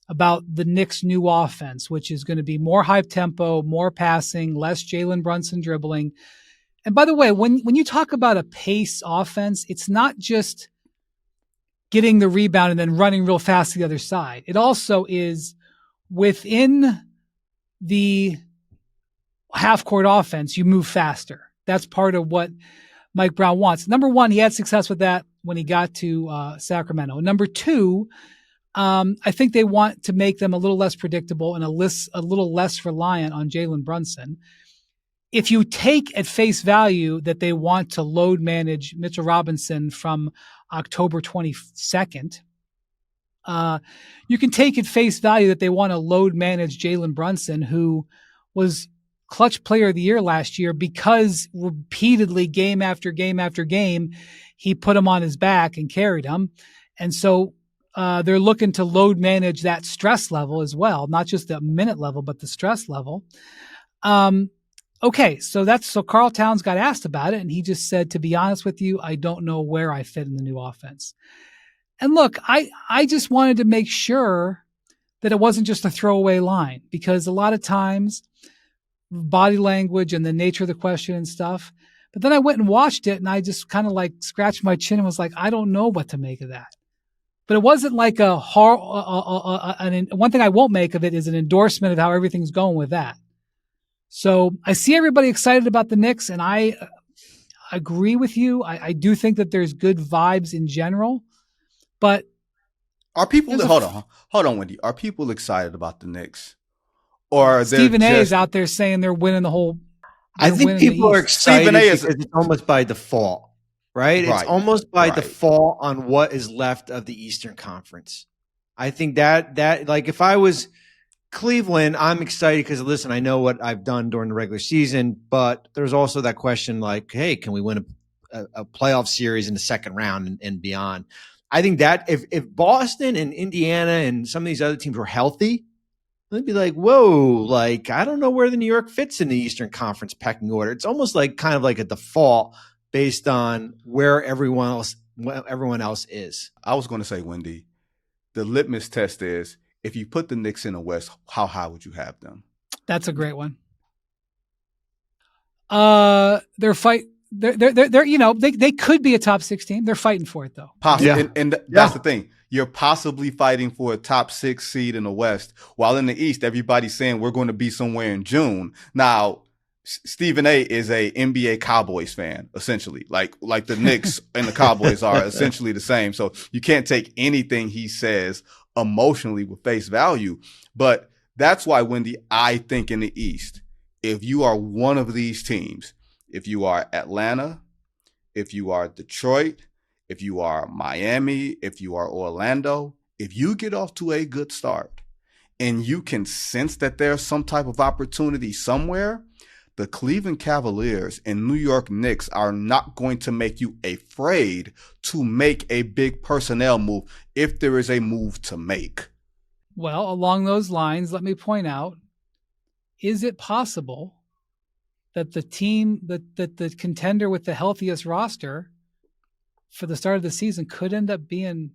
about the Knicks' new offense, which is going to be more high tempo, more passing, less Jalen Brunson dribbling. And by the way, when you talk about a pace offense, it's not just getting the rebound and then running real fast to the other side. It also is within the half-court offense, you move faster. That's part of what Mike Brown wants. Number one, he had success with that when he got to Sacramento. Number two, I think they want to make them a little less predictable and a little less reliant on Jalen Brunson. If you take at face value that they want to load manage Mitchell Robinson from October 22nd, you can take at face value that they want to load manage Jalen Brunson, who was clutch player of the year last year because repeatedly, game after game after game, he put him on his back and carried him. And so they're looking to load manage that stress level as well, not just the minute level, but the stress level. Okay, so Karl Towns got asked about it, and he just said, to be honest with you, I don't know where I fit in the new offense. And look, I just wanted to make sure that it wasn't just a throwaway line, because a lot of times body language and the nature of the question and stuff. But then I went and watched it and I just kind of like scratched my chin and was like, I don't know what to make of that. But it wasn't like one thing I won't make of it is an endorsement of how everything's going with that. So I see everybody excited about the Knicks, and I agree with you. I do think that there's good vibes in general, but are people hold on, Wendy? Are people excited about the Knicks, or Stephen A is out there saying they're winning the whole? I think people are excited because it's almost by default, right? It's almost by default on what is left of the Eastern Conference. I think that like if I was Cleveland, I'm excited because, listen, I know what I've done during the regular season, but there's also that question like, hey, can we win a playoff series in the second round and beyond? I think that if Boston and Indiana and some of these other teams were healthy, they'd be like, whoa, like, I don't know where the New York fits in the Eastern Conference pecking order. It's almost like kind of like a default based on where everyone else is. I was going to say, Wendy, the litmus test is, if you put the Knicks in the West, how high would you have them? That's a great one. They're you know, they could be a top 6 team. They're fighting for it though. And that's the thing. You're possibly fighting for a top 6 seed in the West, while in the East, everybody's saying we're going to be somewhere in June. Now, Stephen A is a NBA Cowboys fan, essentially. Like the Knicks and the Cowboys are essentially the same. So you can't take anything he says emotionally with face value. But that's why, Wendy, I think in the East, if you are one of these teams, if you are Atlanta, if you are Detroit, if you are Miami, if you are Orlando, if you get off to a good start and you can sense that there's some type of opportunity somewhere, the Cleveland Cavaliers and New York Knicks are not going to make you afraid to make a big personnel move if there is a move to make. Well, along those lines, let me point out, is it possible that the team, that the contender with the healthiest roster for the start of the season could end up being...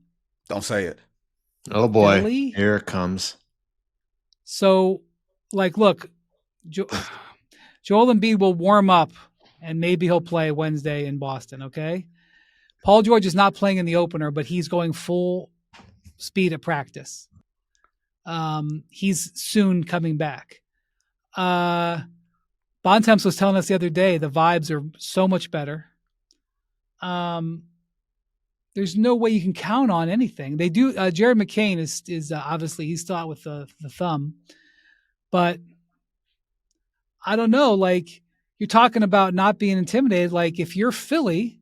Don't say it. Oh boy, Philly? Here it comes. So, like, look, Joel Embiid will warm up and maybe he'll play Wednesday in Boston, okay? Paul George is not playing in the opener, but he's going full speed at practice. He's soon coming back. Bontemps was telling us the other day the vibes are so much better. There's no way you can count on anything. They do. Jared McCain is obviously he's still out with the thumb, but I don't know. Like, you're talking about not being intimidated. Like, if you're Philly,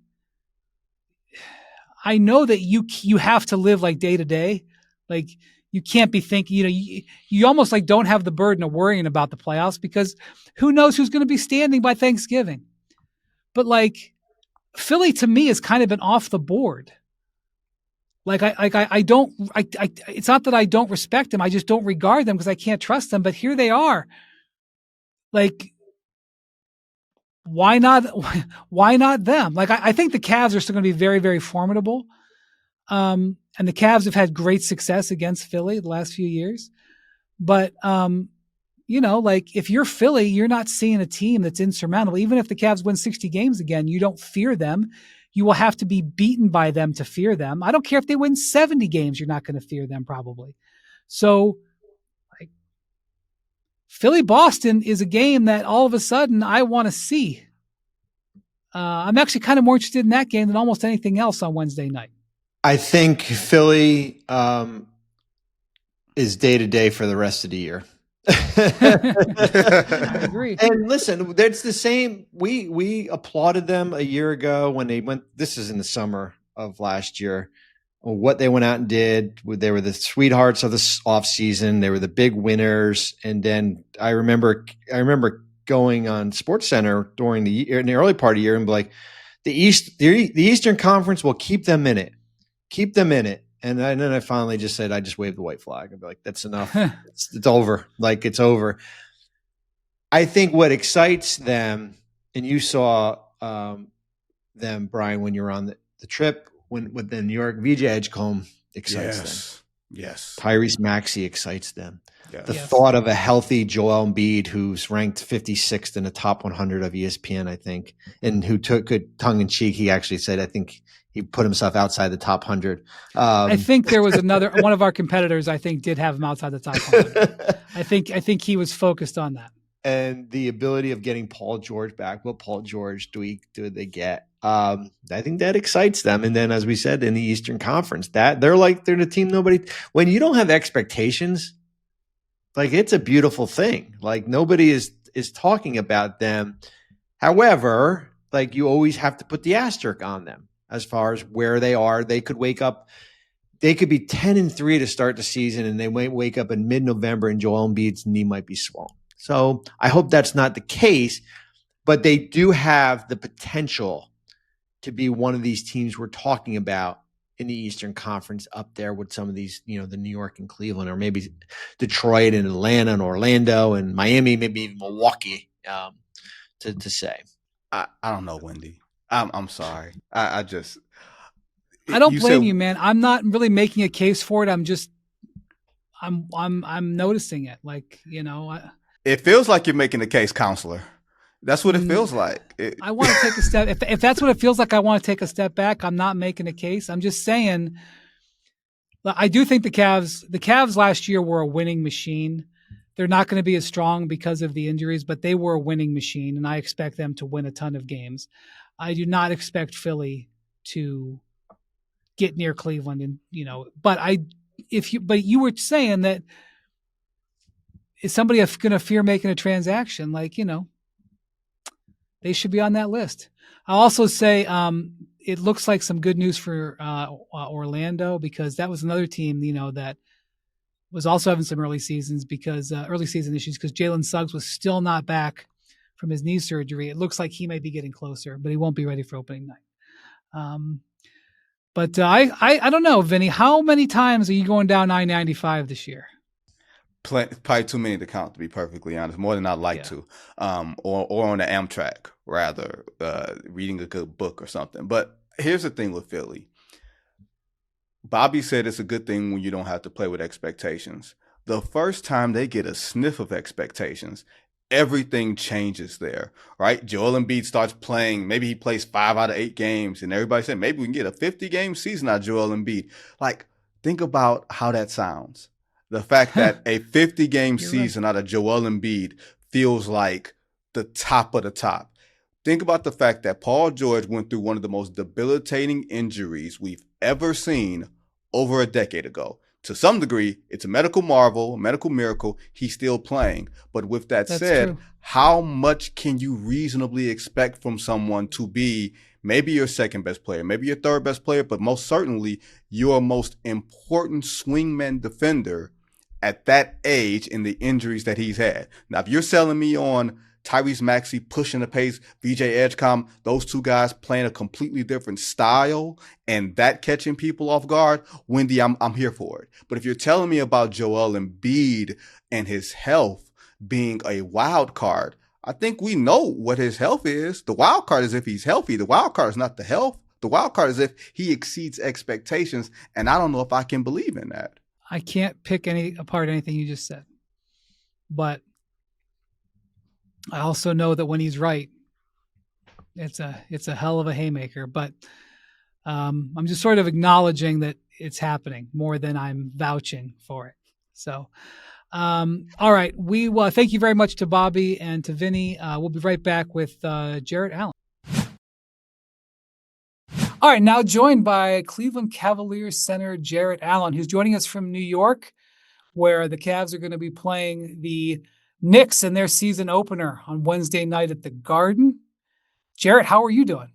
I know that you have to live like day to day. Like, you can't be thinking, you almost like don't have the burden of worrying about the playoffs because who knows who's going to be standing by Thanksgiving. But like, Philly to me has kind of been off the board. Like I don't, it's not that I don't respect them. I just don't regard them because I can't trust them. But here they are. Like, why not them? Like, I think the Cavs are still going to be very, very formidable. And the Cavs have had great success against Philly the last few years. But, like, if you're Philly, you're not seeing a team that's insurmountable. Even if the Cavs win 60 games again, you don't fear them. You will have to be beaten by them to fear them. I don't care if they win 70 games, you're not going to fear them probably. So, like, Philly-Boston is a game that all of a sudden I want to see. I'm actually kind of more interested in that game than almost anything else on Wednesday night. I think Philly is day-to-day for the rest of the year. I agree. And listen, that's the same. We applauded them a year ago when they went. This is in the summer of last year. What they went out and did. They were the sweethearts of the offseason. They were the big winners. And then I remember going on SportsCenter during in the early part of the year and be like, the Eastern Conference will keep them in it. Keep them in it. And then I finally just said, I just waved the white flag. I'd be like, that's enough. It's over. Like, it's over. I think what excites them, and you saw them, Brian, when you were on the trip, when the New York VJ Edgecombe excites them. Yes. Tyrese Maxey excites them. Yes. The thought of a healthy Joel Embiid, who's ranked 56th in the top 100 of ESPN, I think, and who took good tongue in cheek. He actually said, I think he put himself outside the top 100. I think there was one of our competitors, I think, did have him outside the top 100. I think he was focused on that. And the ability of getting Paul George back. What Paul George do they get? I think that excites them. And then, as we said, in the Eastern Conference, they're the team when you don't have expectations, like, it's a beautiful thing. Like, nobody is talking about them. However, like, you always have to put the asterisk on them as far as where they are. They could wake up. They could be 10-3 to start the season, and they might wake up in mid-November and Joel Embiid's knee might be swollen. So I hope that's not the case, but they do have the potential to be one of these teams we're talking about in the Eastern Conference, up there with some of these, the New York and Cleveland, or maybe Detroit and Atlanta and Orlando and Miami, maybe even Milwaukee, to say. I don't know, Wendy. I'm sorry. I don't blame you, man. I'm not really making a case for it. I'm noticing it. Like, it feels like you're making a case, counselor. That's what it feels like. I want to take a step. If that's what it feels like, I want to take a step back. I'm not making a case. I'm just saying, I do think the Cavs last year were a winning machine. They're not going to be as strong because of the injuries, but they were a winning machine, and I expect them to win a ton of games. I do not expect Philly to get near Cleveland, and but you were saying that, is somebody going to fear making a transaction? Like, they should be on that list. I'll also say it looks like some good news for Orlando, because that was another team, that was also having some early season issues because Jalen Suggs was still not back from his knee surgery. It looks like he might be getting closer, but he won't be ready for opening night. But I don't know, Vinny, how many times are you going down I-95 this year? Probably too many to count, to be perfectly honest. More than I'd like to, or on the Amtrak, rather, reading a good book or something. But here's the thing with Philly. Bobby said it's a good thing when you don't have to play with expectations. The first time they get a sniff of expectations, everything changes there, right? Joel Embiid starts playing. Maybe he plays 5 out of 8 games, and everybody said maybe we can get a 50-game season out of Joel Embiid. Like, think about how that sounds. The fact that a 50-game season out of Joel Embiid feels like the top of the top. Think about the fact that Paul George went through one of the most debilitating injuries we've ever seen over a decade ago. To some degree, it's a medical marvel, a medical miracle. He's still playing. But with that said, true. How much can you reasonably expect from someone to be maybe your second best player, maybe your third best player, but most certainly your most important swingman defender at that age in the injuries that he's had? Now, if you're selling me on Tyrese Maxey pushing the pace, VJ Edgecombe, those two guys playing a completely different style and that catching people off guard, Wendy, I'm here for it. But if you're telling me about Joel Embiid and his health being a wild card, I think we know what his health is. The wild card is if he's healthy. The wild card is not the health. The wild card is if he exceeds expectations, and I don't know if I can believe in that. I can't pick apart anything you just said, but I also know that when he's right, it's a hell of a haymaker. But I'm just sort of acknowledging that it's happening more than I'm vouching for it. So, all right, we thank you very much to Bobby and to Vinny. We'll be right back with Jarrett Allen. All right, now joined by Cleveland Cavaliers center Jarrett Allen, who's joining us from New York, where the Cavs are going to be playing the Knicks in their season opener on Wednesday night at the Garden. Jarrett, how are you doing?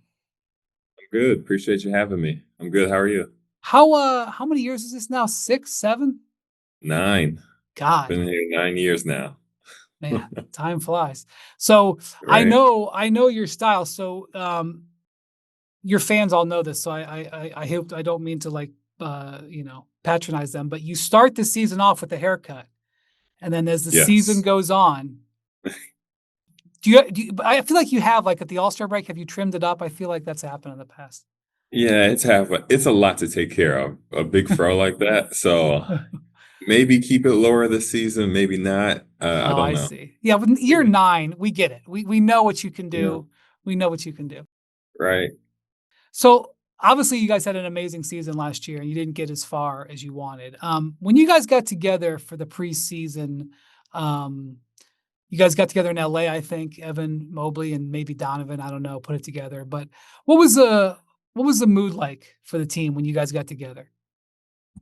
I'm good. Appreciate you having me. I'm good. How are you? How many years is this now? 6, 7? 9. God. Been here 9 years now. Man, time flies. So right. I know your style. So your fans all know this. So I hope I don't mean to patronize them, but you start the season off with a haircut. And then as the season goes on, I feel like you have, like at the All-Star break, have you trimmed it up? I feel like that's happened in the past. Yeah, it's a lot to take care of, a big throw like that. So maybe keep it lower this season, maybe not. I Oh, don't I know. see. Yeah, with year 9, we get it. We know what you can Yeah. do. We know what you can do. Right. So obviously, you guys had an amazing season last year, and you didn't get as far as you wanted. When you guys got together for the preseason, um, you guys got together in LA, I think. Evan Mobley and maybe Donovan, I don't know, put it together. But what was the what was the mood like for the team when you guys got together?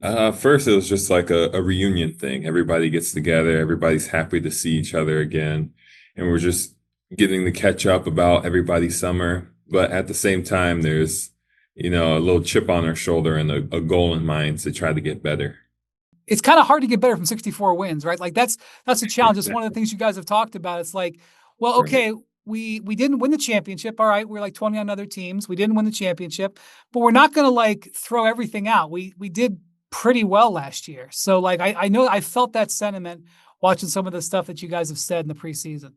First, it was just like a reunion thing. Everybody gets together, everybody's happy to see each other again, and we're just getting to catch up about everybody's summer. But at the same time, there's, a little chip on our shoulder and a goal in mind to try to get better. It's kind of hard to get better from 64 wins, right? Like that's a challenge. It's one of the things you guys have talked about. It's like, well, Right. okay, we didn't win the championship. All right, we're like 20 on other teams. We didn't win the championship, but we're not going to like throw everything out. We did pretty well last year. So like I know I felt that sentiment watching some of the stuff that you guys have said in the preseason.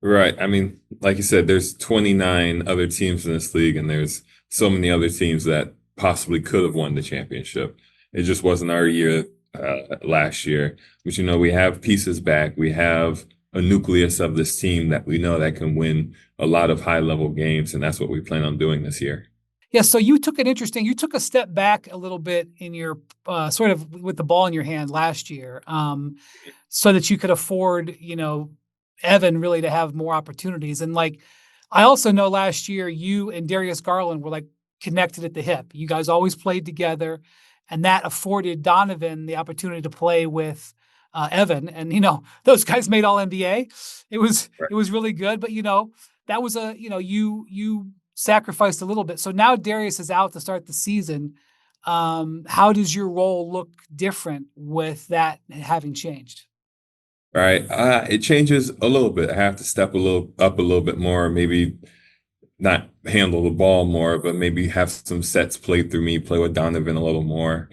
Right. I mean, like you said, there's 29 other teams in this league, and there's so many other teams that possibly could have won the championship. It just wasn't our year last year. But we have pieces back. We have a nucleus of this team that we know that can win a lot of high level games, and that's what we plan on doing this year. Yeah, so you took a step back a little bit in your sort of with the ball in your hand last year, so that you could afford, Evan really to have more opportunities. And like, I also know last year you and Darius Garland were like connected at the hip. You guys always played together, and that afforded Donovan the opportunity to play with Evan. And those guys made All NBA. It was really good, but that was you sacrificed a little bit. So now Darius is out to start the season. How does your role look different with that having changed? Right. It changes a little bit. I have to step a little bit more, maybe not handle the ball more, but maybe have some sets played through me, play with Donovan a little more.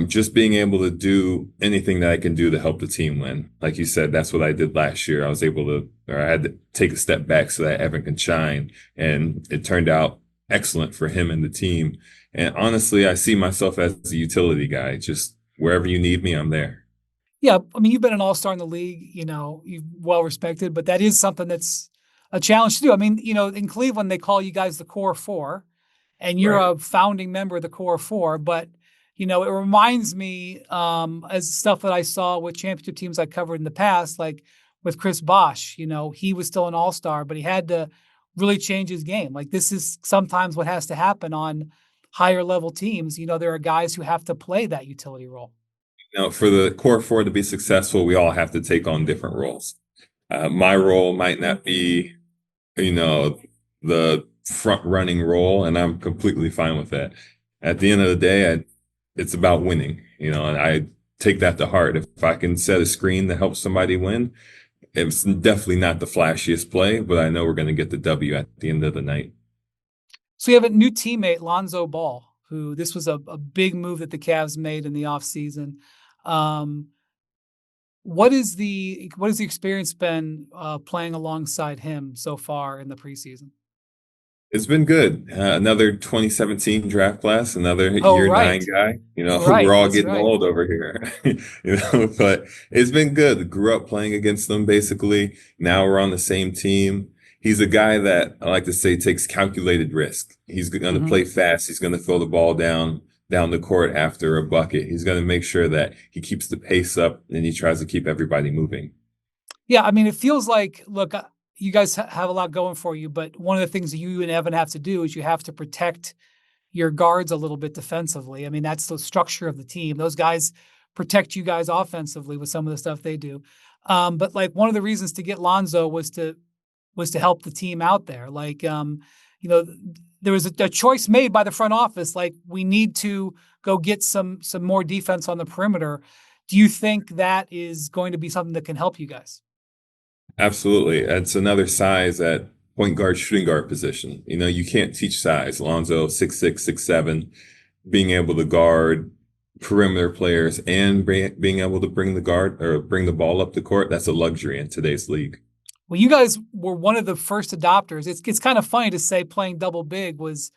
Just being able to do anything that I can do to help the team win. Like you said, that's what I did last year. I had to take a step back so that Evan can shine. And it turned out excellent for him and the team. And honestly, I see myself as a utility guy. Just wherever you need me, I'm there. Yeah, I mean, you've been an all-star in the league, you're well respected, but that is something that's a challenge to do. I mean, in Cleveland, they call you guys the core four, and you're Right. a founding member of the core four. But, it reminds me as stuff that I saw with championship teams I covered in the past, like with Chris Bosh, he was still an all-star, but he had to really change his game. Like this is sometimes what has to happen on higher level teams. There are guys who have to play that utility role. For the core four to be successful, we all have to take on different roles. My role might not be, the front running role, and I'm completely fine with that. At the end of the day, it's about winning, and I take that to heart. If I can set a screen that helps somebody win, it's definitely not the flashiest play, but I know we're going to get the W at the end of the night. So you have a new teammate, Lonzo Ball, who this was a big move that the Cavs made in the offseason. Um, what has the experience been playing alongside him so far in the preseason? It's been good. Another 2017 draft class, another Oh, year right. nine guy. We're Right. all That's getting right. old over here, but it's been good. Grew up playing against them basically. Now we're on the same team. He's a guy that I like to say takes calculated risk. He's going to Hmm. play fast. He's going to throw the ball down the court after a bucket. He's going to make sure that he keeps the pace up and he tries to keep everybody moving. Yeah, I mean, it feels like, look, you guys have a lot going for you, but one of the things that you and Evan have to do is you have to protect your guards a little bit defensively. I mean, that's the structure of the team. Those guys protect you guys offensively with some of the stuff they do. But like one of the reasons to get Lonzo was to help the team out there. Like, you know, there was a choice made by the front office. Like, we need to go get some more defense on the perimeter. Do you think that is going to be something that can help you guys? Absolutely. It's another size at point guard, shooting guard position. You can't teach size. Lonzo, 6'6", 6'7", being able to guard perimeter players and being able to bring the guard or bring the ball up the court, that's a luxury in today's league. Well, you guys were one of the first adopters. It's kind of funny to say playing double big was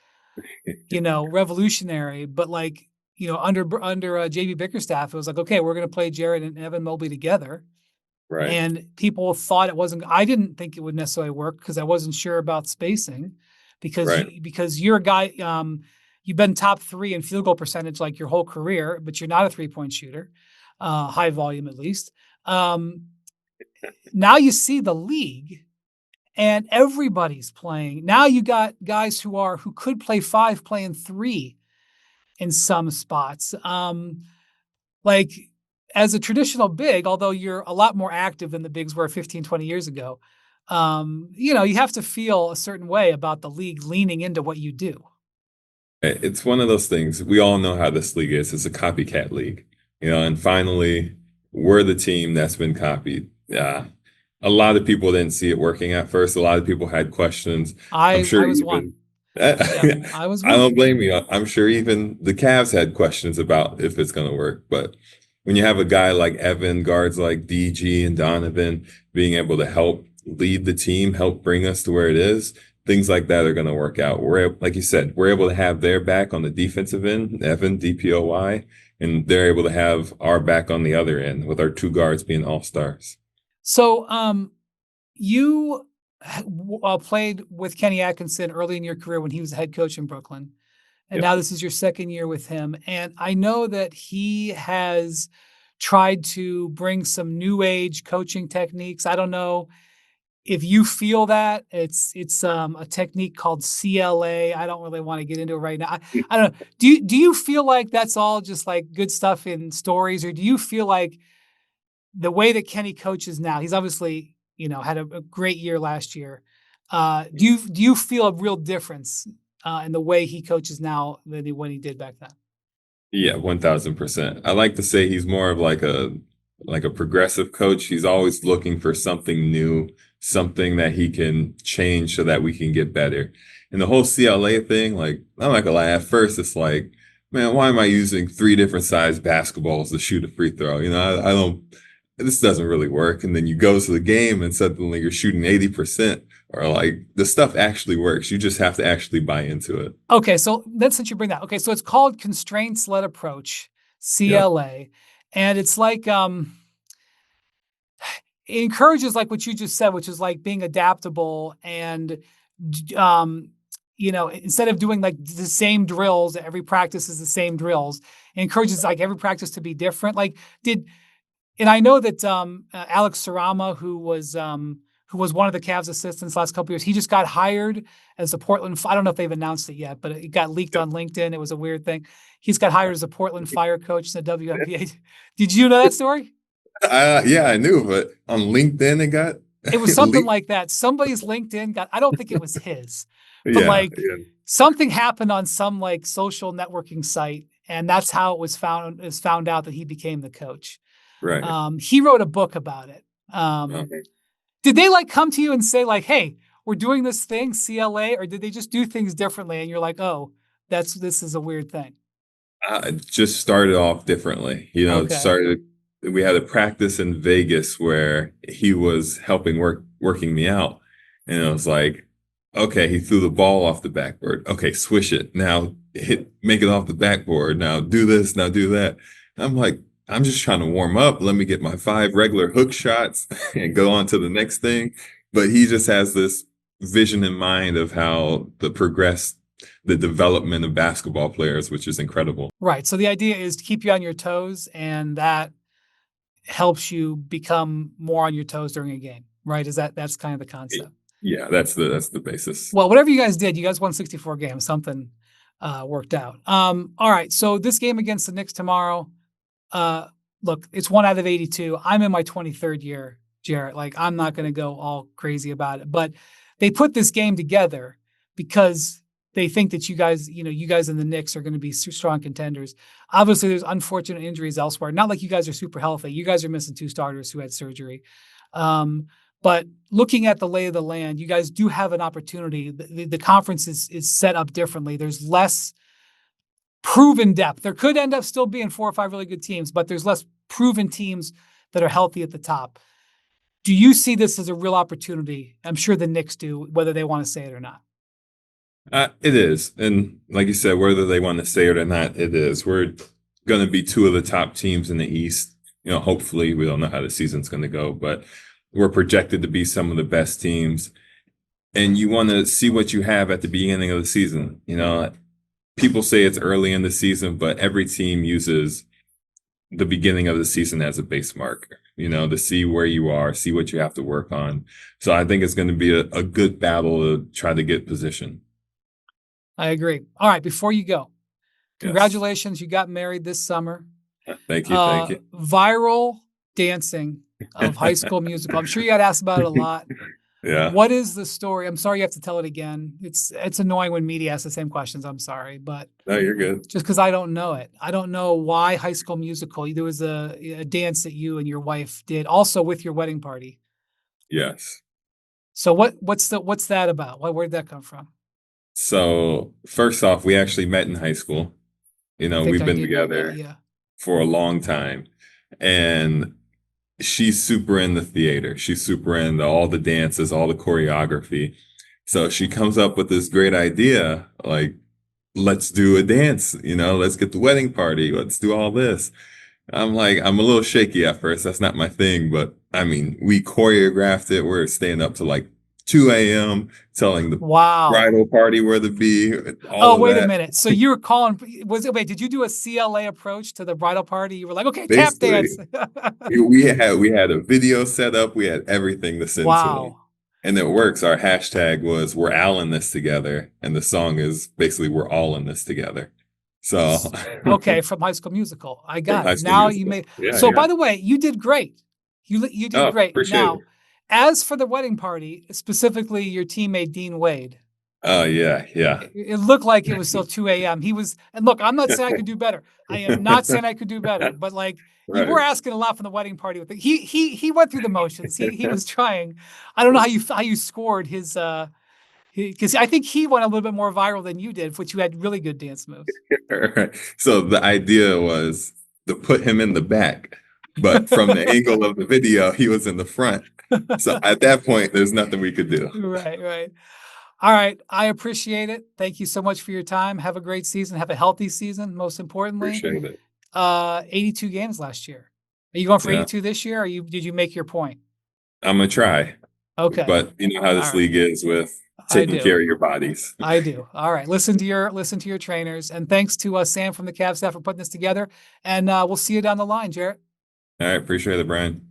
revolutionary. But like, under JB Bickerstaff, it was like, okay, we're going to play Jarrett and Evan Mobley together. Right. And people thought it wasn't. I didn't think it would necessarily work because I wasn't sure about spacing, because Right. because you're a guy. You've been top 3 in field goal percentage like your whole career, but you're not a 3-point shooter, high volume at least. Now you see the league, and everybody's playing. Now you got guys who could play 5 playing 3 in some spots. Like, as a traditional big, although you're a lot more active than the bigs were 15, 20 years ago, you have to feel a certain way about the league leaning into what you do. It's one of those things. We all know how this league is. It's a copycat league, and finally, we're the team that's been copied. Yeah. A lot of people didn't see it working at first. A lot of people had questions. I'm I sure was even one. I was I one. don't blame you. I'm sure even the Cavs had questions about if it's going to work. But when you have a guy like Evan, guards like DG and Donovan being able to help lead the team, help bring us to where it is, things like that are going to work out. Like you said, we're able to have their back on the defensive end, Evan, DPOY, and they're able to have our back on the other end with our 2 guards being all-stars. So, you played with Kenny Atkinson early in your career when he was the head coach in Brooklyn. And Yep. now this is your second year with him. And I know that he has tried to bring some new age coaching techniques. I don't know if you feel that. It's a technique called CLA. I don't really want to get into it right now. I don't know. Do you feel like that's all just like good stuff in stories, or do you feel like the way that Kenny coaches now, he's obviously, had a great year last year. Do you feel a real difference in the way he coaches now than when he did back then? Yeah, 1000%. I like to say he's more of like a progressive coach. He's always looking for something new, something that he can change so that we can get better. And the whole CLA thing, like, I'm not gonna lie, at first it's like, man, why am I using 3 different size basketballs to shoot a free throw? I don't, this doesn't really work. And then you go to the game and suddenly you're shooting 80%, or like the stuff actually works. You just have to actually buy into it. Okay, so then since you bring that, okay, so it's called constraints-led approach, Yep. CLA, and it's like it encourages like what you just said, which is like being adaptable and instead of doing like the same drills, every practice is the same drills. It encourages like every practice to be different. And I know that Alex Sarama, who was one of the Cavs assistants last couple of years, he just got hired as a Portland. I don't know if they've announced it yet, but it got leaked on LinkedIn. It was a weird thing. He's got hired as a Portland Fire coach in the WNBA. Did you know that story? Yeah, I knew, but on LinkedIn it got It was something leaked. like that. Somebody's LinkedIn got. I don't think it was his, but Yeah, yeah, something happened on some like social networking site, and that's how it was found out that he became the coach. right. He wrote a book about it. Okay. Did they like come to you and say like, "Hey, we're doing this thing, CLA," or did they just do things differently? And you're like, "Oh, this is a weird thing." Just started off differently. Okay. We had a practice in Vegas where he was helping working me out. And it was like, okay, he threw the ball off the backboard. Okay, swish it. Now make it off the backboard. Now do this, now do that. I'm like, I'm just trying to warm up. Let me get my 5 regular hook shots and go on to the next thing. But he just has this vision in mind of how the development of basketball players, which is incredible. Right. So the idea is to keep you on your toes, and that helps you become more on your toes during a game, right? That's kind of the concept. Yeah, that's the basis. Well, whatever you guys did, you guys won 64 games. Something worked out. All right. So this game against the Knicks tomorrow, look, it's 1 out of 82. I'm in my 23rd year, Jarrett. Like, I'm not going to go all crazy about it, but they put this game together because they think that you guys and the Knicks are going to be strong contenders. Obviously, there's unfortunate injuries elsewhere. Not like you guys are super healthy. You guys are missing 2 starters who had surgery. But looking at the lay of the land, you guys do have an opportunity. The conference is set up differently. There's less proven depth. There could end up still being 4 or 5 really good teams, but there's less proven teams that are healthy at the top. Do you see this as a real opportunity? I'm sure the Knicks do, whether they want to say it or not. It is. And like you said, whether they want to say it or not, it is. We're going to be two of the top teams in the East. Hopefully, we don't know how the season's going to go, but we're projected to be some of the best teams. And you want to see what you have at the beginning of the season. People say it's early in the season, but every team uses the beginning of the season as a base mark, to see where you are, see what you have to work on. So I think it's going to be a good battle to try to get position. I agree. All right, before you go, Yes. congratulations. You got married this summer. Thank you. Thank you. Viral dancing of High School Musical. I'm sure you got asked about it a lot. Yeah. What is the story? I'm sorry you have to tell it again. It's annoying when media asks the same questions. I'm sorry, but No, you're good. just because I don't know it. I don't know why High School Musical. There was a dance that you and your wife did also with your wedding party. Yes. So what's that about? Where did that come from? So first off, we actually met in high school. I think We've I been did know that, together yeah. for a long time. And she's super into theater. She's super into all the dances, all the choreography. So she comes up with this great idea, like, let's do a dance, let's get the wedding party. Let's do all this. I'm a little shaky at first. That's not my thing, but I mean, we choreographed it. We're staying up to like 2 a.m. telling the Wow. bridal party where to be. Wait a minute. So you were calling, did you do a CLA approach to the bridal party? You were like, okay, tap dance. we had a video set up. We had everything to send to them. And it works. Our hashtag was "We're all in this together," and the song is basically "We're all in this together." So okay, from High School Musical, I got it. Now you made. Yeah, so by the way, you did great. You did great. Appreciate now, it. As for the wedding party, specifically your teammate Dean Wade. Oh yeah. It looked like it was still 2 a.m. And look, I'm not saying I could do better. I am not saying I could do better, but like you were asking a lot from the wedding party. He went through the motions. He was trying. I don't know how you scored his because I think he went a little bit more viral than you did, which you had really good dance moves. Right. So the idea was to put him in the back, but from the angle of the video, he was in the front. So at that point, there's nothing we could do. Right. All right. I appreciate it. Thank you so much for your time. Have a great season. Have a healthy season, most importantly. Appreciate it. 82 games last year. Are you going for 82 this year, or did you make your point? I'm going to try. Okay. But you know how this league is with taking care of your bodies. I do. All right. Listen to your trainers. And thanks to Sam from the Cavs staff for putting this together. And we'll see you down the line, Jarrett. All right. Appreciate it, Brian.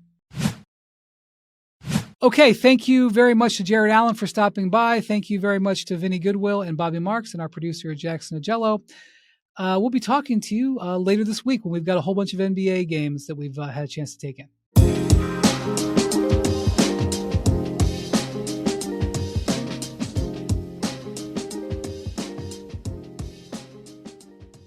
Okay, thank you very much to Jarrett Allen for stopping by. Thank you very much to Vinny Goodwill and Bobby Marks and our producer, Jackson Agello. We'll be talking to you later this week when we've got a whole bunch of NBA games that we've had a chance to take in.